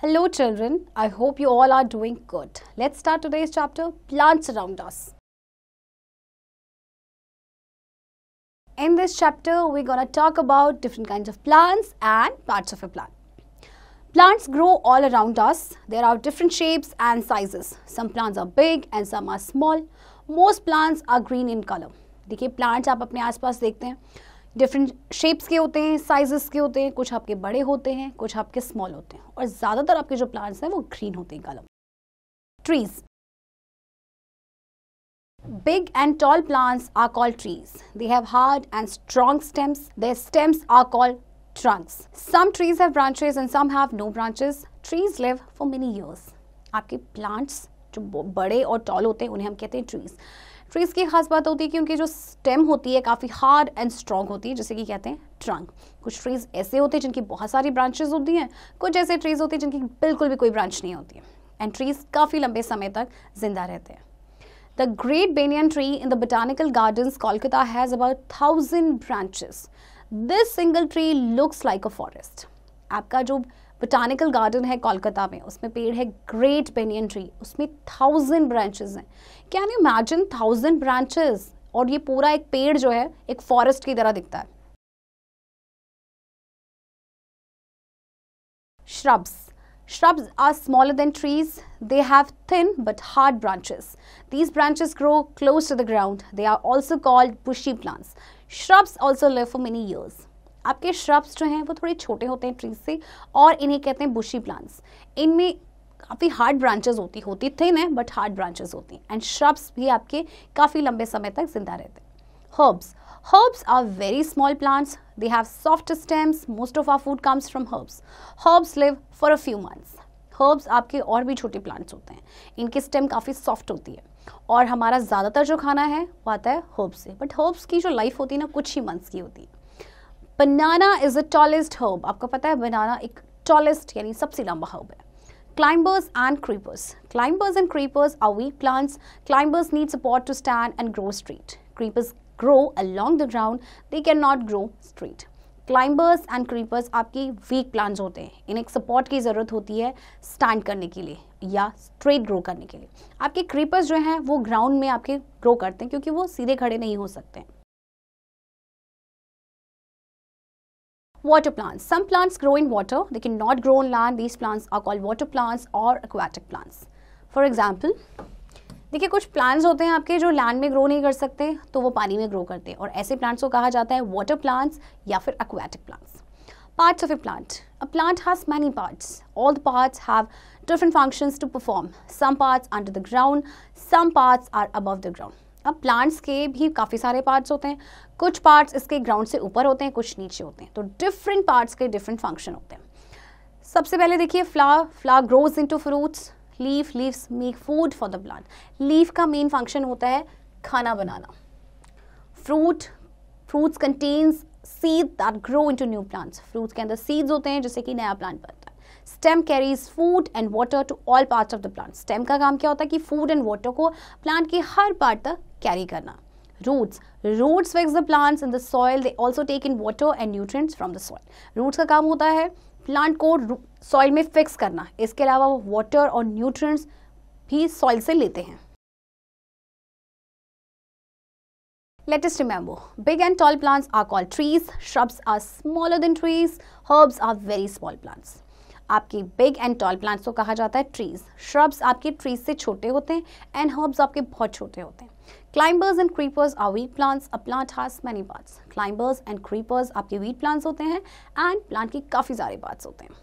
Hello children, I hope you all are doing good. Let's start today's chapter, Plants Around Us. In this chapter, we're going to talk about different kinds of plants and parts of a plant. Plants grow all around us. There are different shapes and sizes. Some plants are big and some are small. Most plants are green in color. देखिए plants आप अपने आसपास देखते हैं different shapes के होते हैं, sizes के होते हैं, कुछ आपके बड़े होते हैं, कुछ आपके स्मॉल होते हैं और ज़्यादातर आपके जो प्लांट्स हैं वो ग्रीन होते हैं colour. Trees. Big and tall plants are called trees. They have hard and strong stems. Their stems are called trunks. Some trees have branches and some have no branches. Trees live for many years. आपके plants जो बड़े और tall होते हैं उन्हें हम कहते हैं trees. ट्रीज की खास बात होती है कि उनकी जो स्टेम होती है काफ़ी हार्ड एंड स्ट्रॉन्ग होती है, जैसे कि कहते हैं ट्रंक. कुछ ट्रीज ऐसे होते हैं जिनकी बहुत सारी ब्रांचेस होती हैं, कुछ ऐसे ट्रीज होते हैं जिनकी बिल्कुल भी कोई ब्रांच नहीं होती है. एंड ट्रीज काफ़ी लंबे समय तक जिंदा रहते हैं. The great banyan tree in the botanical gardens Kolkata has about 1000 branches. This single tree looks like a forest. आपका जो बोटानिकल गार्डन है कोलकाता में, उसमें पेड़ है ग्रेट बेनियन ट्री, उसमें 1000 ब्रांचेस हैं. Can you imagine 1000 branches? और ये पूरा एक पेड़ जो है एक फॉरेस्ट की तरह दिखता है. Shrubs. Shrubs are smaller than trees. They have thin but hard branches. These branches grow close to the ground. They are also called bushy plants. Shrubs also live for many years. आपके shrubs जो हैं वो थोड़े छोटे होते हैं trees से और इन्हें कहते हैं bushy plants. इनमें काफ़ी हार्ड ब्रांचेस होती थिन है बट हार्ड ब्रांचेस होती हैं. एंड श्रब्स भी आपके काफ़ी लंबे समय तक जिंदा रहते हैं. Herbs. Herbs are very small plants. They have soft stems. Most of our food comes from herbs. Herbs live for a few months. Herbs आपके और भी छोटे plants होते हैं. इनकी stem काफ़ी soft होती है और हमारा ज़्यादातर जो खाना है वो आता है herbs से. But herbs की जो life होती है ना कुछ ही months की होती है. Banana is the tallest herb. आपको पता है banana एक tallest यानी सबसे लंबा herb है. Climbers and creepers. Climbers and creepers are weak plants. Climbers need support to stand and grow straight. Creepers grow along the ground. They cannot grow straight. Climbers and creepers आपकी weak plants होते हैं. इन्हें एक support की ज़रूरत होती है stand करने के लिए या straight grow करने के लिए. आपके creepers जो हैं वो ground में आपके grow करते हैं क्योंकि वो सीधे खड़े नहीं हो सकते. Water plants. Some plants grow in water. They cannot grow on land. These plants are called water plants or aquatic plants. For example, देखिए कुछ plants होते हैं आपके जो land में grow नहीं कर सकते तो वो पानी में grow करते हैं और ऐसे plants को कहा जाता है water plants या फिर aquatic plants. Parts of a plant. A plant has many parts. All the parts have different functions to perform. Some parts under the ground. Some parts are above the ground. अब plants के भी काफ़ी सारे parts होते हैं. कुछ parts इसके ground से ऊपर होते हैं, कुछ नीचे होते हैं. तो डिफरेंट पार्ट्स के डिफरेंट फंक्शन होते हैं. सबसे पहले देखिए flower grows into fruits. Leaves make food for the plant. Leaf का मेन फंक्शन होता है खाना बनाना. Fruits contains seed that grow into new plants. Fruits के अंदर सीड्स होते हैं जिससे कि नया प्लांट बनता है. Stem carries food and water to all parts of the plant. Stem का काम क्या होता है कि फूड एंड वाटर को प्लांट के हर पार्ट तक कैरी करना. Roots fix the plants in the soil. They also take in water and nutrients from the soil. Roots का काम होता है प्लांट को सॉइल में फिक्स करना. इसके अलावा वो वाटर और न्यूट्रिएंट्स भी सॉइल से लेते हैं. Let us remember, big and tall plants are called trees. Shrubs are smaller than trees. Herbs are very small plants. आपके बिग एंड टॉल प्लांट्स को कहा जाता है ट्रीज. श्रब्स आपके ट्रीज से छोटे होते हैं एंड हर्ब्स आपके बहुत छोटे होते हैं. Climbers and creepers are weak plants. A plant has many parts. Climbers and creepers आपके वीक प्लांट्स होते हैं एंड प्लांट की काफ़ी सारे पार्ट्स होते हैं.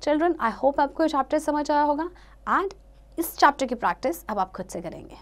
चिल्ड्रन, आई होप आपको ये चैप्टर समझ आया होगा एंड इस चैप्टर की प्रैक्टिस अब आप खुद से करेंगे.